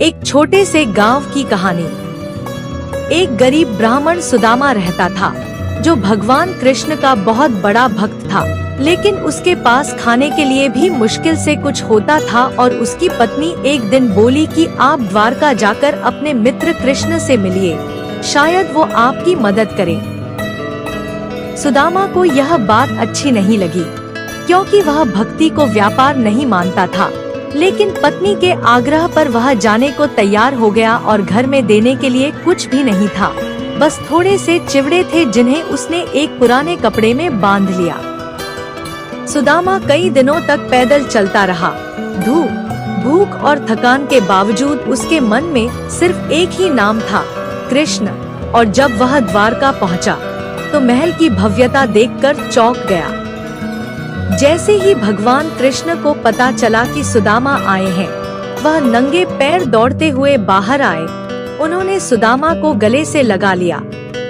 एक छोटे से गांव की कहानी। एक गरीब ब्राह्मण सुदामा रहता था, जो भगवान कृष्ण का बहुत बड़ा भक्त था। लेकिन उसके पास खाने के लिए भी मुश्किल से कुछ होता था और उसकी पत्नी एक दिन बोली कि आप द्वारका जाकर अपने मित्र कृष्ण से मिलिए, शायद वो आपकी मदद करें। सुदामा को यह बात अच्छी नहीं लगी, क्योंकि वह भक्ति को व्यापार नहीं मानता था। लेकिन पत्नी के आग्रह पर वह जाने को तैयार हो गया और घर में देने के लिए कुछ भी नहीं था, बस थोड़े से चिवड़े थे जिन्हें उसने एक पुराने कपड़े में बांध लिया। सुदामा कई दिनों तक पैदल चलता रहा। धूप, भूख और थकान के बावजूद उसके मन में सिर्फ एक ही नाम था, कृष्ण। और जब वह द्वारका पहुंचा, तो महल की भव्यता देखकर चौंक गया। जैसे ही भगवान कृष्ण को पता चला कि सुदामा आए हैं, वह नंगे पैर दौड़ते हुए बाहर आए। उन्होंने सुदामा को गले से लगा लिया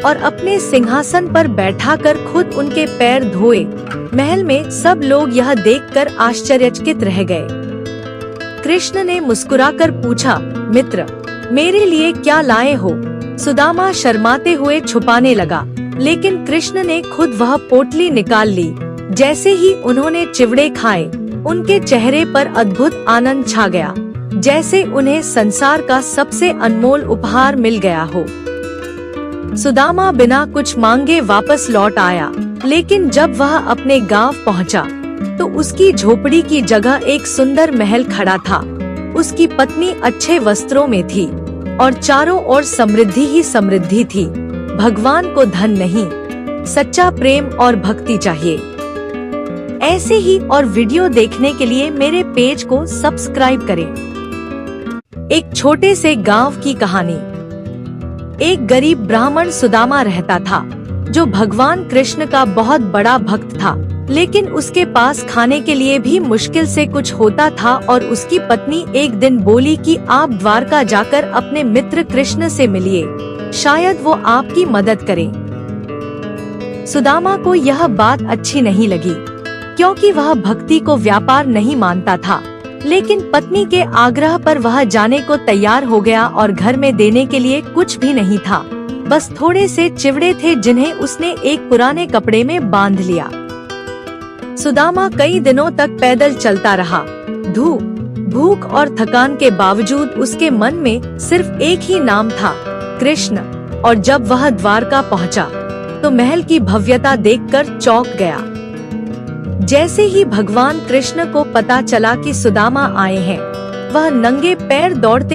और अपने सिंहासन पर बैठाकर खुद उनके पैर धोए। महल में सब लोग यह देखकर आश्चर्यचकित रह गए। कृष्ण ने मुस्कुराकर पूछा, मित्र, मेरे लिए क्या लाए हो? सुदामा शर्माते हुए छुपाने लगा, लेकिन कृष्ण ने खुद वह पोटली निकाल ली। जैसे ही उन्होंने चिवड़े खाए, उनके चेहरे पर अद्भुत आनंद छा गया, जैसे उन्हें संसार का सबसे अनमोल उपहार मिल गया हो। सुदामा बिना कुछ मांगे वापस लौट आया, लेकिन जब वह अपने गांव पहुंचा, तो उसकी झोपड़ी की जगह एक सुंदर महल खड़ा था। उसकी पत्नी अच्छे वस्त्रों में थी और चारों ओर समृद्धि ही समृद्धि थी। भगवान को धन नहीं, सच्चा प्रेम और भक्ति चाहिए। ऐसे ही और वीडियो देखने के लिए मेरे पेज को सब्सक्राइब करें। एक छोटे से गांव की कहानी। एक गरीब ब्राह्मण सुदामा रहता था, जो भगवान कृष्ण का बहुत बड़ा भक्त था। लेकिन उसके पास खाने के लिए भी मुश्किल से कुछ होता था और उसकी पत्नी एक दिन बोली कि आप द्वारका जाकर अपने मित्र कृष्ण से मिलिए, शायद वो आपकी मदद करें। सुदामा को यह बात अच्छी नहीं लगी, क्योंकि वह भक्ति को व्यापार नहीं मानता था। लेकिन पत्नी के आग्रह पर वह जाने को तैयार हो गया और घर में देने के लिए कुछ भी नहीं था, बस थोड़े से चिवड़े थे जिन्हें उसने एक पुराने कपड़े में बांध लिया। सुदामा कई दिनों तक पैदल चलता रहा। धूप, भूख और थकान के बावजूद उसके मन में सिर्फ एक ही नाम था, कृष्ण। और जब वह द्वारका पहुंचा, तो महल की भव्यता देखकर चौंक गया। जैसे ही भगवान कृष्ण को पता चला कि सुदामा आए हैं, वह नंगे पैर दौड़ते